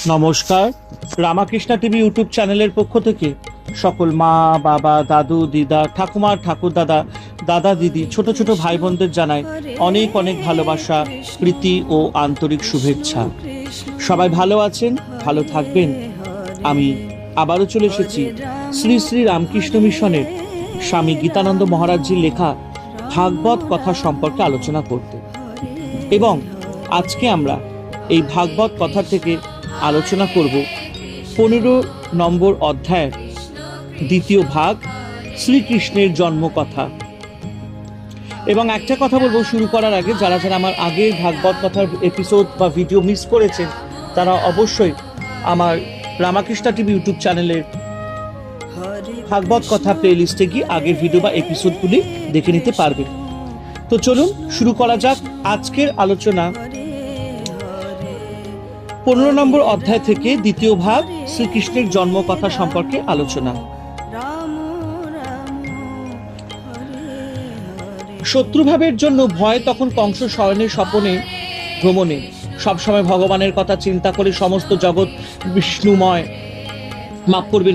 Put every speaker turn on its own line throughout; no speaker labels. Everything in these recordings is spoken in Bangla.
নমস্কার, রামাকৃষ্ণা টিভি ইউটিউব চ্যানেলের পক্ষ থেকে সকল মা, বাবা, দাদু, দিদা, ঠাকুমা, ঠাকুর দাদা, দাদা, দিদি, ছোট ছোট ভাই বোনদের জানাই অনেক অনেক ভালোবাসা, প্রীতি ও আন্তরিক শুভেচ্ছা। সবাই ভালো আছেন, ভালো থাকবেন। আমি আবারও চলে এসেছি শ্রী শ্রী রামকৃষ্ণ মিশনের স্বামী গীতানন্দ মহারাজজির লেখা ভাগবত কথা সম্পর্কে আলোচনা করতে। এবং আজকে আমরা এই ভাগবত কথা থেকে আলোচনা করব 15 নম্বর অধ্যায়ের দ্বিতীয় ভাগ, শ্রীকৃষ্ণের জন্মকথা। এবং একটা কথা বলবো শুরু করার আগে, যারা যারা আমার আগের ভাগবত কথার এপিসোড বা ভিডিও মিস করেছেন তারা অবশ্যই আমার রামাকৃষ্ণা টিভি ইউটিউব চ্যানেলের ভাগবত কথা প্লে লিস্টে গিয়ে আগের ভিডিও বা এপিসোডগুলি দেখে নিতে পারবেন। তো চলুন শুরু করা যাক আজকের আলোচনা 15 নম্বর অধ্যায় থেকে দ্বিতীয় ভাগ, শ্রীকৃষ্ণের জন্মকথা সম্পর্কে আলোচনা। শত্রুভাবের জন্য ভয় তখন কংস শয়নের স্বপনে ভ্রমণে সবসময় ভগবানের কথা চিন্তা করে সমস্ত জগৎ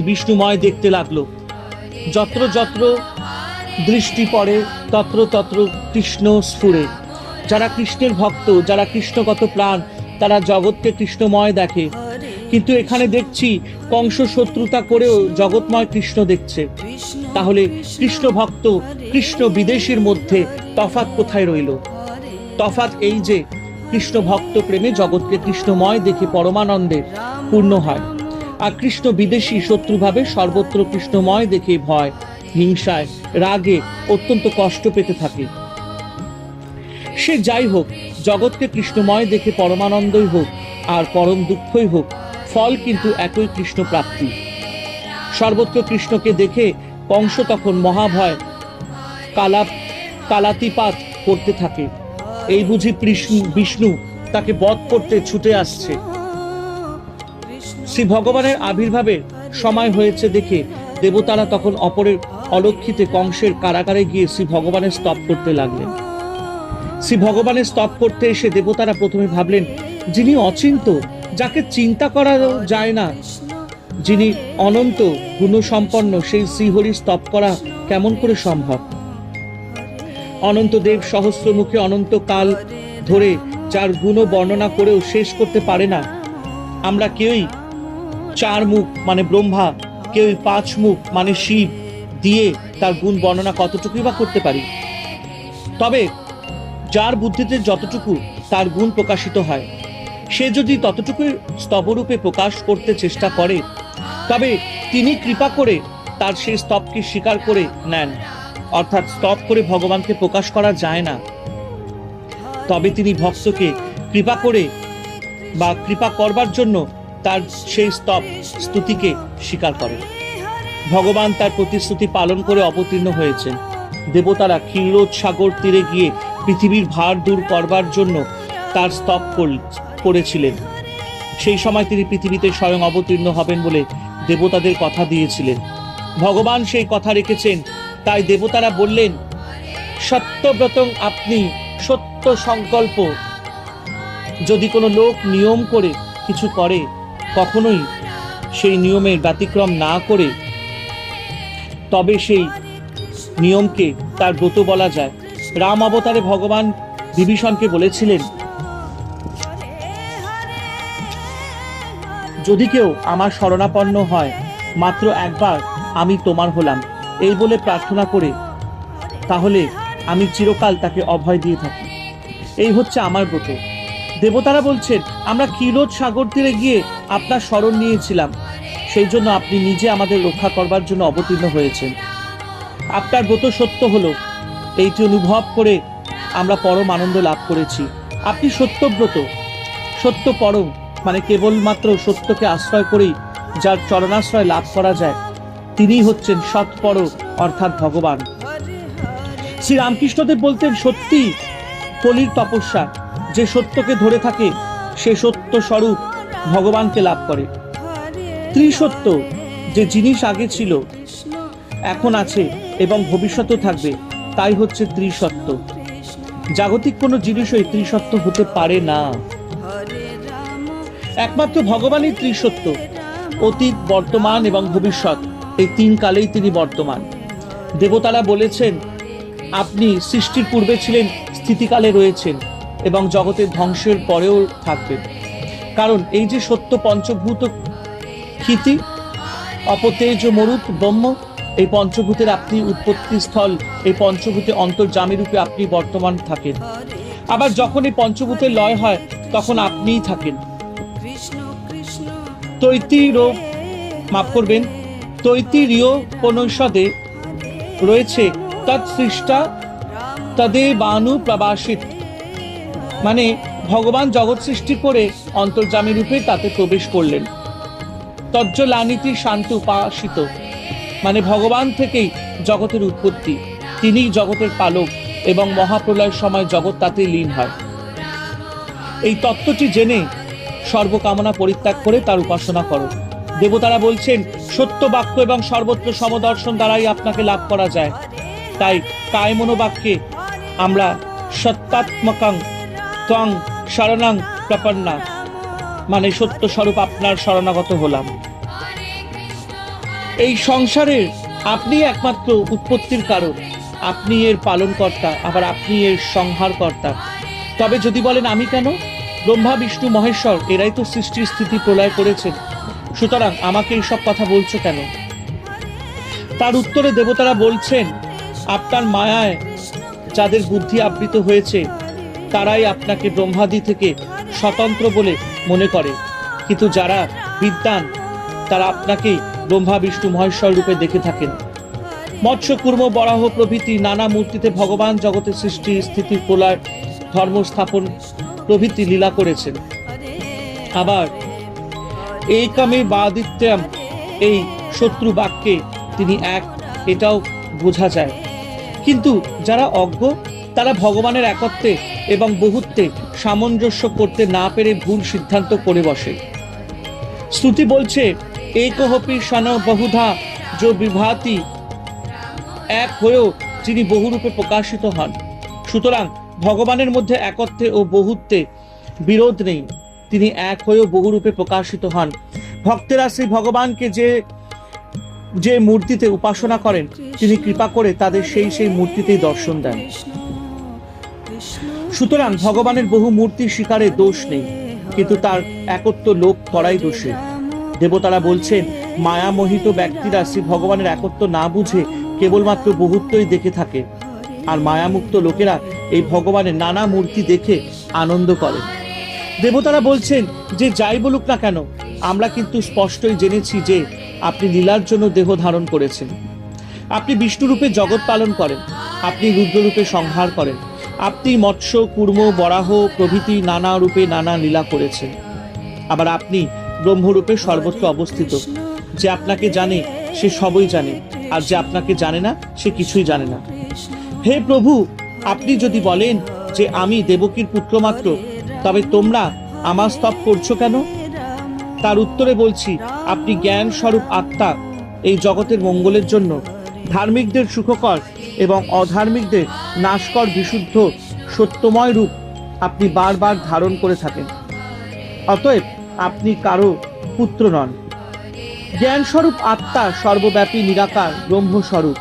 বিষ্ণুময় দেখতে লাগলো। যত্র যত্র দৃষ্টি পড়ে তত্র তত্র কৃষ্ণ স্ফুরে। যারা কৃষ্ণের ভক্ত, যারা কৃষ্ণগত প্রাণ, তারা জগৎকে কৃষ্ণময় দেখে। কিন্তু এখানে দেখছি কংস শত্রুতা করেও জগৎময় কৃষ্ণ দেখছে। তাহলে কৃষ্ণ ভক্ত, কৃষ্ণ বিদেশীর মধ্যে তফাৎ কোথায় রইল? তফাৎ এই যে কৃষ্ণ ভক্ত প্রেমে জগৎকে কৃষ্ণময় দেখে পরমানন্দে পূর্ণ হয়, আর কৃষ্ণ বিদেশী শত্রুভাবে সর্বত্র কৃষ্ণময় দেখে ভয়, হিংসায়, রাগে অত্যন্ত কষ্ট পেতে থাকে। সে যাই হোক, জগৎকে কৃষ্ণময় দেখে পরমানন্দই হোক আর পরম দুঃখই হোক, ফল কিন্তু একই কৃষ্ণ প্রাপ্তি। সর্বত্র কৃষ্ণকে দেখে কংস তখন মহাভয় কালাতিপাত করতে থাকে। এই বুঝি বিষ্ণু তাকে বধ করতে ছুটে আসছে। শ্রী ভগবানের আবির্ভাবের সময় হয়েছে দেখে দেবতারা তখন অপরের অলক্ষিতে কংসের কারাগারে গিয়ে শ্রী ভগবানের স্তব করতে লাগলেন। শ্রী ভগবানের স্তব করতে এসে দেবতারা প্রথমে ভাবলেন, যিনি অচিন্ত, যাকে চিন্তা করা যায় না, যিনি অনন্ত গুণসম্পন্ন, সেই শ্রীহরির স্তব করা কেমন করে সম্ভব? অনন্ত দেব সহস্র মুখে অনন্ত কাল ধরে যার গুণ বর্ণনা করেও শেষ করতে পারে না। আমরা কেউই 4 মুখ মানে ব্রহ্মা, কেউই 5 মুখ মানে শিব দিয়ে তার গুণ বর্ণনা কতটুকুই বা করতে পারি? তবে যার বুদ্ধিতে যতটুকু তার গুণ প্রকাশিত হয়, সে যদি ততটুকু স্তবরূপে প্রকাশ করতে চেষ্টা করে, তবে তিনি কৃপা করে তার সেই স্তবকে স্বীকার করে নেন। অর্থাৎ স্তব করে ভগবানকে প্রকাশ করা যায় না, তবে তিনি ভক্তকে কৃপা করে বা কৃপা করবার জন্য তার সেই স্তুতিকে স্বীকার করেন। ভগবান তার প্রতিশ্রুতি পালন করে অবতীর্ণ হয়েছেন। দেবতারা ক্ষীরোদ সাগর তীরে গিয়ে পৃথিবীর ভার দূর করবার জন্য তার স্তব করেছিলেন। সেই সময় তিনি পৃথিবীতে স্বয়ং অবতীর্ণ হবেন বলে দেবতাদের কথা দিয়েছিলেন। ভগবান সেই কথা রেখেছেন, তাই দেবতারা বললেন, সত্যব্রতং আপনি সত্য সংকল্প। যদি কোনো লোক নিয়ম করে কিছু করে, কখনোই সেই নিয়মের ব্যতিক্রম না করে, তবে সেই নিয়মকে তার ব্রত বলা যায়। রাম অবতারে ভগবান বিভীষণকে বলেছিলেন, যদি কেউ আমার শরণাপন্ন হয়, মাত্র একবার আমি তোমার হলাম, এই বলে প্রার্থনা করে, তাহলে আমি চিরকাল তাকে অভয় দিয়ে থাকি। এই হচ্ছে আমার ব্রত। দেবতারা বলছেন, আমরা ক্ষীরোদ সাগর তীরে গিয়ে আপনার শরণ নিয়েছিলাম, সেই জন্য আপনি নিজে আমাদের রক্ষা করবার জন্য অবতীর্ণ হয়েছেন। আপনার ব্রত সত্য হলো, এইটি অনুভব করে আমরা পরম আনন্দ লাভ করেছি। আপনি সত্যব্রত, সত্য পরম, মানে কেবলমাত্র সত্যকে আশ্রয় করেই যার চরণাশ্রয় লাভ করা যায়, তিনিই হচ্ছেন সৎপর অর্থাৎ ভগবান। শ্রী রামকৃষ্ণদেব বলতেন, সত্যি কলির তপস্যা, যে সত্যকে ধরে থাকে সে সত্য স্বরূপ ভগবানকে লাভ করে। ত্রিসত্য, যে জিনিস আগে ছিল, এখন আছে এবং ভবিষ্যতেও থাকবে, তাই হচ্ছে ত্রিসত্য। জাগতিক কোনো জিনিসই ত্রিসত্য হতে পারে না। একমাত্র ভগবানই ত্রিসত্য, অতীত, বর্তমান এবং ভবিষ্যৎ, এই তিন কালেই তিনি বর্তমান। দেবতারা বলেছেন আপনি সৃষ্টির পূর্বে ছিলেন, স্থিতিকালে রয়েছেন এবং জগতের ধ্বংসের পরেও থাকবেন। কারণ এই যে সত্য পঞ্চভূত ক্ষিতি, অপতেজ, মরুত, ব্রহ্ম, এই পঞ্চভূতের আপনি উৎপত্তি স্থল, এই পঞ্চভূতে অন্তর্যামী রূপে আপনি বর্তমান থাকেন। আবার যখন এই পঞ্চভূতের লয় হয় তখন আপনিই থাকেন। তৈত্তিরীয়োপনিষদে রয়েছে তৎসৃষ্টা তদেবানু প্রবাসিত, মানে ভগবান জগৎ সৃষ্টি করে অন্তর্যামী রূপে তাতে প্রবেশ করলেন। তজ্জলানিতি শান্ত উপাসিত, মানে ভগবান থেকেই জগতের উৎপত্তি, তিনিই জগতের পালক এবং মহাপ্রলয়ের সময় জগৎ তাতেই লীন হয়। এই তত্ত্বটি জেনে সর্বকামনা পরিত্যাগ করে তার উপাসনা করো। দেবতারা বলছেন সত্য বাক্য এবং সর্বত্র সমদর্শন দ্বারাই আপনাকে লাভ করা যায়। তাই কায়মনোবাক্যে আমরা সত্যাত্মকং ত্বং শরণং প্রপন্না, মানে সত্য স্বরূপ আপনার শরণাগত হলাম। এই সংসারের আপনি একমাত্র উৎপত্তির কারণ, আপনি এর পালনকর্তা, আবার আপনি এর সংহারকর্তা। তবে যদি বলেন আমি কেন? ব্রহ্মা, বিষ্ণু, মহেশ্বর এরাই তো সৃষ্টির স্থিতি প্রলয় করেছেন, সুতরাং আমাকে এইসব কথা বলছো কেন? তার উত্তরে দেবতারা বলছেন আপনার মায়ায় যাদের বুদ্ধি আবৃত হয়েছে তারাই আপনাকে ব্রহ্মাদি থেকে স্বতন্ত্র বলে মনে করে, কিন্তু যারা বিদ্বান তারা আপনাকে ব্রহ্মা, বিষ্ণু, মহেশ্বর রূপে দেখে থাকেন। মৎস্য, কুর্ম, বরাহ প্রভৃতি নানা মূর্তিতে ভগবান জগতের সৃষ্টি, স্থিতি, প্রলয়, ধর্ম স্থাপন প্রভৃতি লীলা করেছেন। আবার একমে বাদিত্যম, এই শত্রু বাক্যে তিনি এক, এটাও বোঝা যায়। কিন্তু যারা অজ্ঞ তারা ভগবানের একত্বে এবং বহুত্বে সামঞ্জস্য করতে না পেরে ভুল সিদ্ধান্ত করে বসে। শ্রুতি বলছে একহপি শন বহুধা যো বিভাতি, এক হয়েও যিনি বহুরূপে প্রকাশিত হন। সুতরাং ভগবানের মধ্যে একত্বে ও বহুত্বে বিরোধ নেই, তিনি এক হয়েও বহুরূপে প্রকাশিত হন। ভক্তেরা শ্রী ভগবানকে যে মূর্তিতে উপাসনা করেন তিনি কৃপা করে তাদের সেই মূর্তিতেই দর্শন দেন। সুতরাং ভগবানের বহু মূর্তি শিকারে দোষ নেই, কিন্তু তার একত্ব লোপ করাই দোষে। দেবতারা বলছেন মায়ামোহিত ব্যক্তিরা শ্রী ভগবানের একত্ব না বুঝে কেবলমাত্র বহুত্বই দেখে থাকে, আর মায়ামুক্ত লোকেরা এই ভগবানের নানা মূর্তি দেখে আনন্দ করে। দেবতারা বলছেন যে যাই বলুক না কেন, আমরা কিন্তু স্পষ্টই জেনেছি যে আপনি লীলার জন্য দেহ ধারণ করেছেন। আপনি বিষ্ণুরূপে জগৎ পালন করেন, আপনি রুদ্ররূপে সংহার করেন, আপনি মৎস্য, কুর্ম, বরাহ প্রভৃতি নানা রূপে নানা লীলা করেছেন। আবার আপনি ব্রহ্মরূপে সর্বত্র অবস্থিত। যে আপনাকে জানে সে সবই জানে, আর যে আপনাকে জানে না সে কিছুই জানে না। হে প্রভু, আপনি যদি বলেন যে আমি দেবকীর পুত্র মাত্র, তবে তোমরা আমার স্তব করছো কেন? তার উত্তরে বলছি আপনি জ্ঞান স্বরূপ আত্মা, এই জগতের মঙ্গলের জন্য ধার্মিকদের সুখকর এবং অধার্মিকদের নাশকর বিশুদ্ধ সত্যময় রূপ আপনি বারবার ধারণ করে থাকেন। অতএব আপনি কারো পুত্র নন। জ্ঞান স্বরূপ আত্মা সর্বব্যাপী নিরাকার ব্রহ্মস্বরূপ।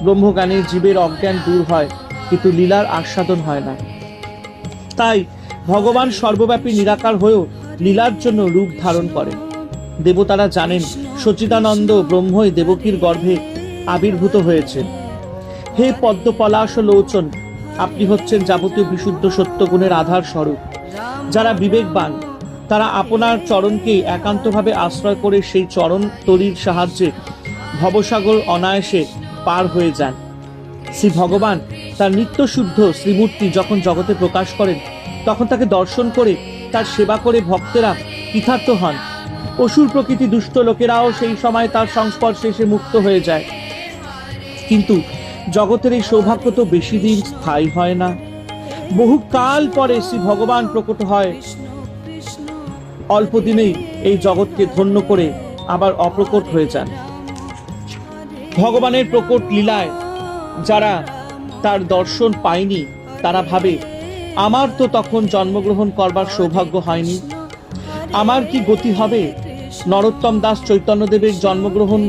ব্রহ্মজ্ঞানে জীবের অজ্ঞান দূর হয়, কিন্তু লীলার আস্বাদন হয় না। তাই ভগবান সর্বব্যাপী নিরাকার হয়েও লীলার জন্য রূপ ধারণ করেন। দেবতারা জানেন সচ্চিদানন্দ ব্রহ্মই দেবকীর গর্ভে আবির্ভূত হয়েছেন। হে পদ্ম পলাশ লোচন, আপনি হচ্ছেন যাবতীয় বিশুদ্ধ সত্যগুণের আধার স্বরূপ। যারা বিবেকবান তারা আপনার চরণকেই একান্তভাবে আশ্রয় করে সেই চরণ তরীর সাহায্যে ভবসাগর অনায়াসে পার হয়ে যান। শ্রী ভগবান তার নিত্যশুদ্ধ শ্রীমূর্তি যখন জগতে প্রকাশ করেন তখন তাকে দর্শন করে তার সেবা করে ভক্তেরা কৃতার্থ হন। অসুর প্রকৃতি দুষ্ট লোকেরাও সেই সময় তার সংস্পর্শে এসে মুক্ত হয়ে যায়। কিন্তু জগতের এই সৌভাগ্য তো বেশি দিন স্থায়ী হয় না। বহু কাল পরে শ্রী ভগবান প্রকট হয়, অল্প দিনেই এই জগৎকে ধন্য করে আবার অপ্রকট হয়ে যান। ভগবানের প্রকট লীলায় যারা তার দর্শন পায়নি তারা ভাবে আমার তো তখন জন্মগ্রহণ করবার সৌভাগ্য হয়নি, আমার কি গতি হবে? নরোত্তম দাস চৈতন্যদেবের জন্মগ্রহণ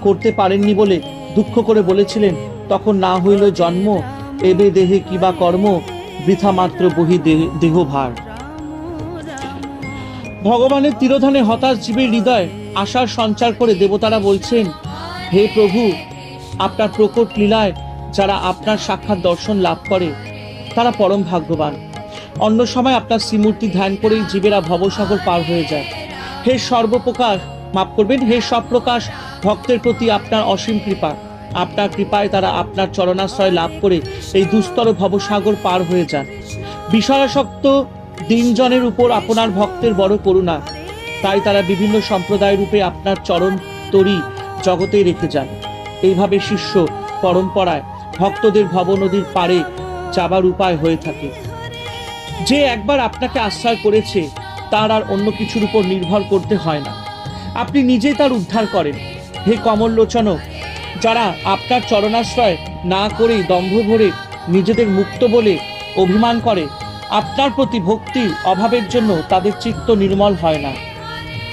করতে পারেননি বলে দুঃখ করে বলেছিলেন, তখন না হইল জন্ম, এবে দেহে কিবা কর্ম, বৃথা মাত্র বহি দেহ ভার। ভগবানের তিরোধানে হতাশ জীবের হৃদয় আশার সঞ্চার করে দেবতারা বলছেন, হে প্রভু, আপনার প্রকট লীলায় যারা আপনার সাক্ষাৎ দর্শন লাভ করে তারা পরম ভাগ্যবান। অন্য সময় আপনার শ্রীমূর্তি ধ্যান করেই জীবেরা ভবসাগর পার হয়ে যায়। হে সর্বপ্রকাশ, মাফ করবেন, হে সব প্রকাশ ভক্তের প্রতি আপনার অসীম কৃপা। আপনার কৃপায় তারা আপনার চরণাশ্রয় লাভ করে এই দুস্তর ভবসাগর পার হয়ে যান। বিষয়াসক্ত দিনজনের উপর আপনার ভক্তের বড় করুণা, তাই তারা বিভিন্ন সম্প্রদায় রূপে আপনার চরণ তরি জগতে রেখে যান। এইভাবে শিষ্য পরম্পরায় ভক্তদের ভব নদীর পাড়ে যাবার উপায় হয়ে থাকে। যে একবার আপনাকে আশ্রয় করেছে তার আর অন্য কিছুর উপর নির্ভর করতে হয় না, আপনি নিজেই তার উদ্ধার করেন। হে কমল লোচন, যারা আপনার চরণাশ্রয় না করেই দম্ভ ভরে নিজেদের মুক্ত বলে অভিমান করে, আপনার প্রতি ভক্তির অভাবের জন্য তাদের চিত্ত নির্মল হয় না।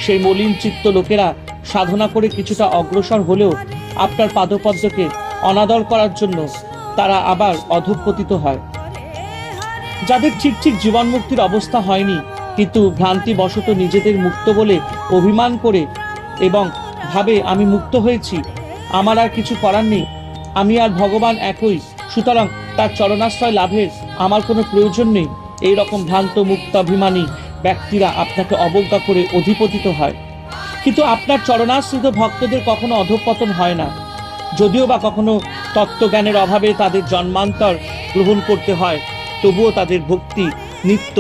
সেই মলিন চিত্ত লোকেরা সাধনা করে কিছুটা অগ্রসর হলেও আপনার পাদপদ্মকে অনাদর করার জন্য তারা আবার অধঃপতিত হয়। যাদের ঠিক ঠিক জীবন মুক্তির অবস্থা হয়নি, কিন্তু ভ্রান্তি বশত নিজেদের মুক্ত বলে অভিমান করে এবং ভাবে আমি মুক্ত হয়েছি, আমার আর কিছু করার নেই, আমি আর ভগবান একই, সুতরাং তার চরণাশ্রয় লাভের আমার কোনো প্রয়োজন নেই, এই রকম ভ্রান্ত মুক্তাভিমানী ব্যক্তিরা আপনাকে অবজ্ঞা করে অধিপতিত হয়। কিন্তু আপনার চরণাশ্রিত ভক্তদের কখনো অধঃপতন হয় না। যদিও বা কখনো তত্ত্বজ্ঞানের অভাবে তাদের জন্মান্তর গ্রহণ করতে হয়, তবুও তাদের ভক্তি নিত্য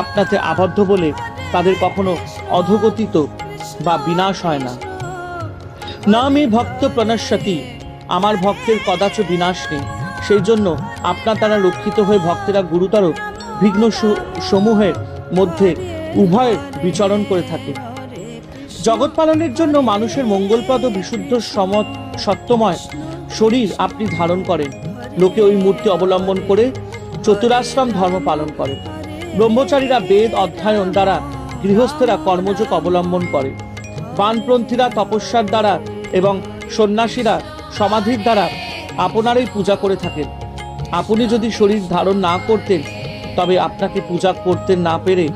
আপনাতে আবদ্ধ বলে তাদের কখনো অধোগতিত বা বিনাশ হয় না। না মে ভক্ত প্রণশ্যতি, আমার ভক্তের কদাচ বিনাশ নেই। সেই জন্য আপনার দ্বারা রক্ষিত হয়ে ভক্তেরা গুরুতর বিঘ্ন সমূহের মধ্যে উভয় বিচরণ করে থাকে। জগৎ পালনের জন্য মানুষের মঙ্গলপ্রদ বিশুদ্ধ সত্যময় শরীর আপনি ধারণ করেন। লোকে ওই মূর্তি অবলম্বন করে চতুরাশ্রম ধর্ম পালন করে। ব্রহ্মচারীরা বেদ অধ্যয়ন দ্বারা, গৃহস্থেরা কর্মযোগ অবলম্বন করে, বানপন্থীরা তপস্যার দ্বারা এবং সন্ন্যাসীরা সমাধির দ্বারা আপনারই পূজা করে থাকেন। আপনি যদি শরীর ধারণ না করতেন, তবে আপনাকে পূজা করতে না পেরে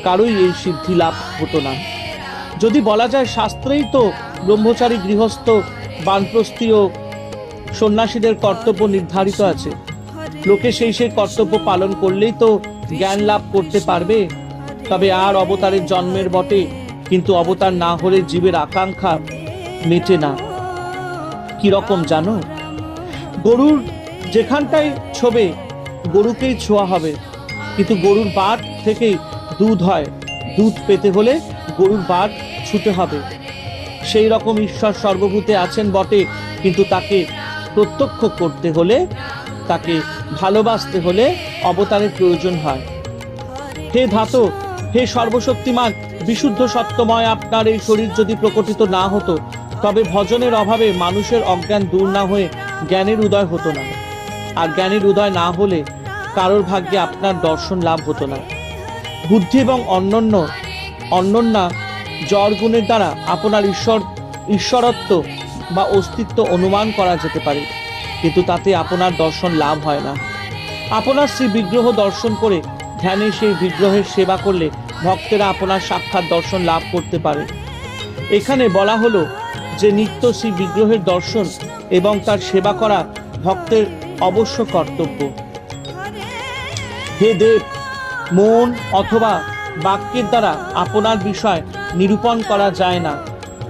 কারোই এই সিদ্ধি লাভ হতো না। যদি বলা যায় শাস্ত্রেই তো ব্রহ্মচারী, গৃহস্থ, বানপ্রস্থী ও সন্ন্যাসীদের কর্তব্য নির্ধারিত আছে, লোকে সেই কর্তব্য পালন করলেই তো জ্ঞান লাভ করতে পারবে। তবে আর অবতারের জন্মের বটে, কিন্তু অবতার না হলে জীবের আকাঙ্ক্ষা মেটে না। কিরকম জানো? গরুর যেখানটাই ছোবে গরুকেই ছোঁয়া হবে, কিন্তু গরুর বাট থেকেই দুধ হয়, দুধ পেতে হলে গরুর বাট ছুতে হবে। সেই রকম ঈশ্বর সর্বভূতে আছেন বটে, কিন্তু তাকে প্রত্যক্ষ করতে হলে, তাকে ভালোবাসতে হলে অবতারের প্রয়োজন হয়। হে ধাত, হে সর্বশক্তিমান বিশুদ্ধ সত্যময়, আপনার এই শরীর যদি প্রকটিত না হতো, তবে ভজনের অভাবে মানুষের অজ্ঞান দূর না হয়ে জ্ঞানের উদয় হতো না। আর জ্ঞানের উদয় না হলে কারোর ভাগ্যে আপনার দর্শন লাভ হতো না। বুদ্ধি এবং অনন্যা জড় গুণের দ্বারা আপনার ঈশ্বরত্ব বা অস্তিত্ব অনুমান করা যেতে পারে, কিন্তু তাতে আপনার দর্শন লাভ হয় না। আপনার শ্রী বিগ্রহ দর্শন করে ধ্যানে সেই বিগ্রহের সেবা করলে ভক্তেরা আপনার সাক্ষাৎ দর্শন লাভ করতে পারে। এখানে বলা হলো যে নিত্য শ্রী বিগ্রহের দর্শন এবং তার সেবা করা ভক্তের অবশ্য কর্তব্য। হে দেব, মন অথবা বাক্যের দ্বারা আপনার বিষয় নিরূপণ করা যায় না,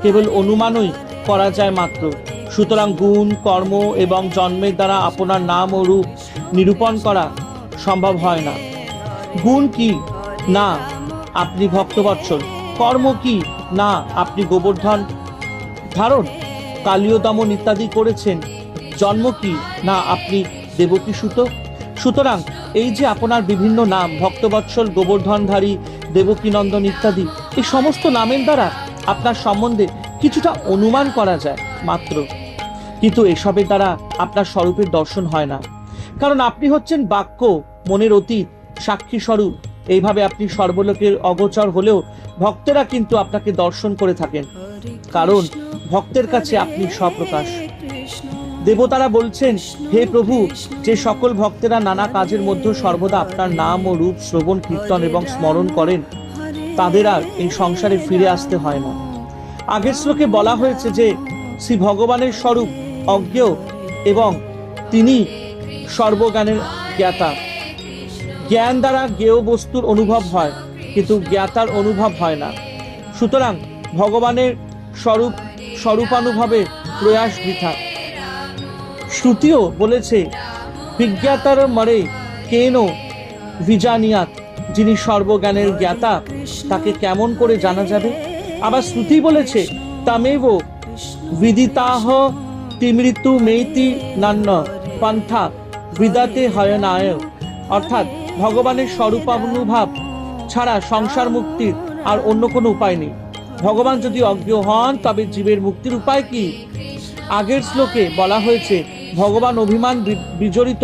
কেবল অনুমানই করা যায় মাত্র। সুতরাং গুণ, কর্ম এবং জন্মের দ্বারা আপনার নাম ও রূপ নিরূপণ করা সম্ভব হয় না। গুণ কি? না, আপনি ভক্তবৎসল। কর্ম কি? না, আপনি গোবর্ধন ধারণ, কালীয় দমন ইত্যাদি করেছেন। জন্ম কি? না, আপনি দেবকী সুত। সুতরাং এই যে আপনার বিভিন্ন নাম, ভক্তবৎসল, গোবর্ধনধারী, দেবকী নন্দন ইত্যাদি, এই সমস্ত নামের দ্বারা আপনার সম্বন্ধে কিছুটা অনুমান করা যায় মাত্র, কিন্তু এসবের দ্বারা আপনার স্বরূপের দর্শন হয় না। কারণ আপনি হচ্ছেন বাক্য, মনের অতীত, সাক্ষী স্বরূপ, এইভাবে আপনি সর্বলোকের অগোচর হলেও ভক্তেরা কিন্তু আপনাকে দর্শন করে থাকেন, কারণ ভক্তের কাছে আপনি স্বপ্রকাশ। দেবতারা বলছেন, হে প্রভু, যে সকল ভক্তেরা নানা কাজের মধ্যে সর্বদা আপনার নাম ও রূপ শ্রবণ কীর্তন এবং স্মরণ করেন, তাদের আর এই সংসারে ফিরে আসতে হয় না। আগের শ্লোকে বলা হয়েছে যে শ্রী ভগবানের স্বরূপ অজ্ঞেয় এবং তিনি সর্বজ্ঞানের জ্ঞাতা। জ্ঞান দ্বারা জ্ঞেয় বস্তুর অনুভব হয়, কিন্তু জ্ঞাতার অনুভব হয় না। সুতরাং ভগবানের স্বরূপানুভবের প্রয়াস বৃথা। শ্রুতিও বলেছে, বিজ্ঞাতার মরে কেন বিজানিয়াত, যিনি সর্বজ্ঞানের জ্ঞাতা তাকে কেমন করে জানা যাবে। আবার শ্রুতি বলেছে, তামেব বিদিতাহ তিমৃত্যু মেইতি নান্য পন্থা বিদাতে হয়নায়। অর্থাৎ ভগবানের স্বরূপানুভব ছাড়া সংসার মুক্তির আর অন্য কোনো উপায় নেই। ভগবান যদি অজ্ঞ হন, তবে জীবের মুক্তির উপায় কি? আগের শ্লোকে বলা হয়েছে, ভগবান অভিমান বিজড়িত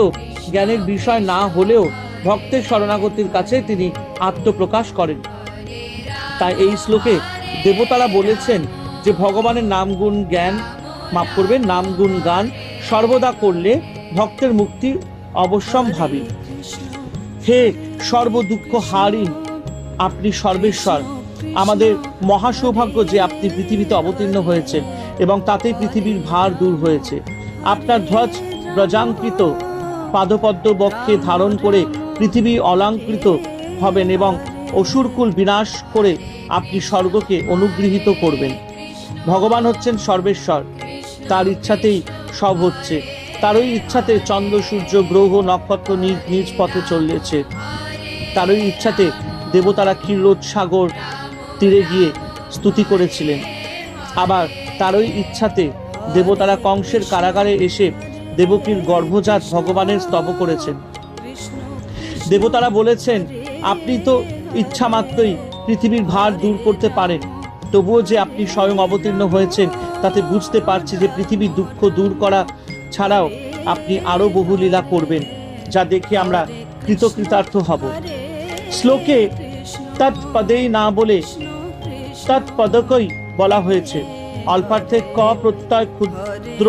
জ্ঞানের বিষয় না হলেও ভক্তের শরণাগতির কাছে তিনি আত্মপ্রকাশ করেন। তাই এই শ্লোকে দেবতারা বলেছেন যে ভগবানের নাম গুণ জ্ঞান, মাফ করবেন, নাম গুণ গান সর্বদা করলে ভক্তের মুক্তি অবশ্যম্ভাবী। হে সর্বদুঃখ হারিণ, আপনি সর্বেশ্বর। আমাদের মহাসৌভাগ্য যে আপনি পৃথিবীতে অবতীর্ণ হয়েছেন এবং তাতেই পৃথিবীর ভার দূর হয়েছে। আপনার ধ্বজ ব্রজাঙ্কৃত পাদপদ্ম বক্ষে ধারণ করে পৃথিবী অলঙ্কৃত হবেন এবং অসুরকুল বিনাশ করে আপনি স্বর্গকে অনুগৃহীত করবেন। ভগবান হচ্ছেন সর্বেশ্বর, তার ইচ্ছাতেই সব হচ্ছে। তারই ইচ্ছাতে চন্দ্র সূর্য গ্রহ নক্ষত্র নিজ নিজ পথে চলেছে। তারই ইচ্ছাতে দেবতারা ক্ষীরোদ সাগর তীরে গিয়ে স্তুতি করেছিলেন। আবার তারই ইচ্ছাতে দেবতারা কংসের কারাগারে এসে দেবকীর গর্ভজাত ভগবানের স্তব করেছেন। দেবতারা বলেছেন, আপনি তো ইচ্ছা মাত্রই পৃথিবীর ভার দূর করতে পারেন, তবুও যে আপনি স্বয়ং অবতীর্ণ হয়েছেন তাতে বুঝতে পারছি যে পৃথিবীর দুঃখ দূর করা ছাড়াও আপনি আরো বহু লীলা করবেন, যা দেখে আমরা কৃতকৃতার্থ হব। শ্লোকে তৎপদেই না বলে তৎপদকই বলা হয়েছে। অল্পার্থে ক প্রত্যয় ক্ষুদ্র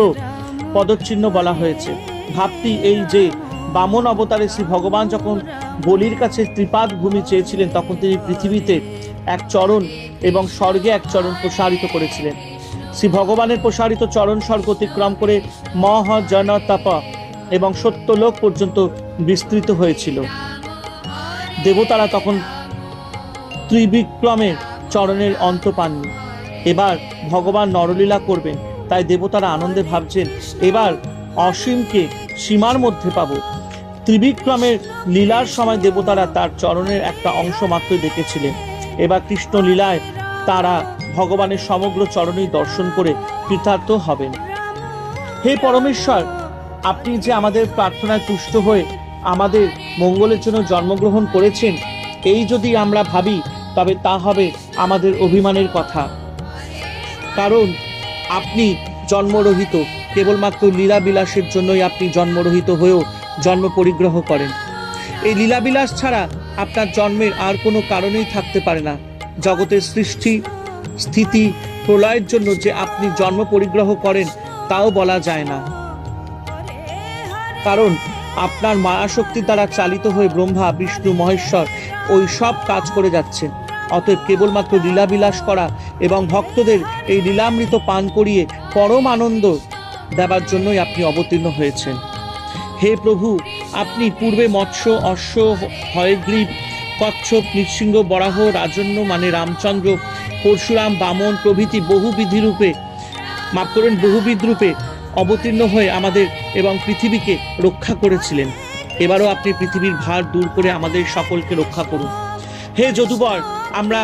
পদচিহ্ন বলা হয়েছে। ভাবটি এই যে বামন অবতারে শ্রী ভগবান যখন বলির কাছে ত্রিপাদ ভূমি চেয়েছিলেন, তখন তিনি পৃথিবীতে এক চরণ এবং স্বর্গে এক চরণ প্রসারিত করেছিলেন। শ্রী ভগবানের প্রসারিত চরণ স্বর্গ অতিক্রম করে মহ জন তপ এবং সত্যলোক পর্যন্ত বিস্তৃত হয়েছিল। দেবতারা তখন ত্রিবিক্রমের চরণের অন্ত পাননি। এবার ভগবান নরলীলা করবেন, তাই দেবতারা আনন্দে ভাবছেন, এবার অসীমকে সীমার মধ্যে পাবো। ত্রিবিক্রমের লীলার সময় দেবতারা তার চরণের একটা অংশ মাত্র দেখেছিলেন। এবার কৃষ্ণ লীলায় তারা ভগবানের সমগ্র চরণই দর্শন করে কৃতার্থ হবেন। হে পরমেশ্বর, আপনি যে আমাদের প্রার্থনায় তুষ্ট হয়ে আমাদের মঙ্গলের জন্য জন্মগ্রহণ করেছেন, এই যদি আমরা ভাবি তবে তা হবে আমাদের অভিমানের কথা। কারণ আপনি জন্মরহিত, কেবলমাত্র লীলা বিলাসের জন্যই আপনি জন্মরহিত হয়েও জন্ম পরিগ্রহ করেন। এই লীলাবিলাস ছাড়া আপনার জন্মের আর কোনো কারণেই থাকতে পারে না। জগতের সৃষ্টি স্থিতি প্রলয়ের জন্য যে আপনি জন্ম পরিগ্রহ করেন তাও বলা যায় না, কারণ আপনার মায়াশক্তি দ্বারা চালিত হয়ে ব্রহ্মা বিষ্ণু মহেশ্বর ওই সব কাজ করে যাচ্ছেন। অতএব কেবলমাত্র লীলাবিলাস করা এবং ভক্তদের এই লীলামৃত পান করিয়ে পরম আনন্দ দেবার জন্যই আপনি অবতীর্ণ হয়েছেন। হে প্রভু, আপনি পূর্বে মৎস্য, অশ্ব, হয়গ্রীব, কচ্ছপ, নৃসিংহ, বরাহ, রাজন্য মানে রামচন্দ্র, পরশুরাম, বামন প্রভৃতি বহুবিধ রূপে অবতীর্ণ হয়ে আমাদের এবং পৃথিবীকে রক্ষা করেছিলেন। এবারও আপনি পৃথিবীর ভার দূর করে আমাদের সকলকে রক্ষা করুন। হে যদুবর, আমরা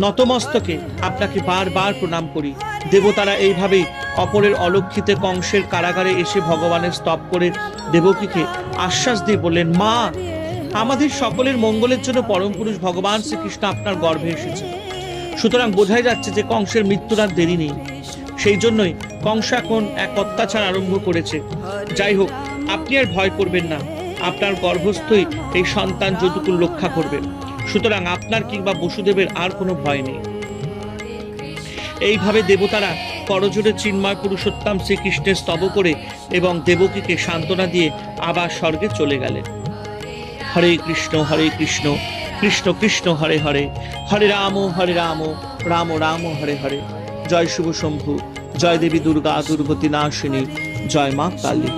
নতমস্তকে আপনাকে বারবার প্রণাম করি। দেবতারা এইভাবেই অপরের অলক্ষিতে কংসের কারাগারে এসে ভগবানের স্তব করে দেবকীকে আশ্বাস দিয়ে বললেন, মা, আমাদের সকলের মঙ্গলের জন্য পরম পুরুষ ভগবান শ্রীকৃষ্ণ আপনার গর্ভে এসেছে। সুতরাং বোঝাই যাচ্ছে যে কংসের মৃত্যুর আর দেরি নেই। সেই জন্যই কংস এখন এক অত্যাচার আরম্ভ করেছে। যাই হোক, আপনি আর ভয় করবেন না। আপনার গর্ভস্থই এই সন্তান যদুকুল রক্ষা করবেন। সুতরাং আপনার কিংবা বসুদেবের আর কোনো ভয় নেই। এইভাবে দেবতারা করজোড়ে চিন্ময় পুরুষোত্তম শ্রীকৃষ্ণের স্তব করে এবং দেবকীকে সান্ত্বনা দিয়ে আবার স্বর্গে চলে গেলেন। হরে কৃষ্ণ কৃষ্ণ কৃষ্ণ হরে হরে, হরে রাম রাম রাম হরে হরে। জয় শুভ শম্ভু, জয় দেবী দুর্গা দুর্গতি নাশিনী, জয় মা কালী।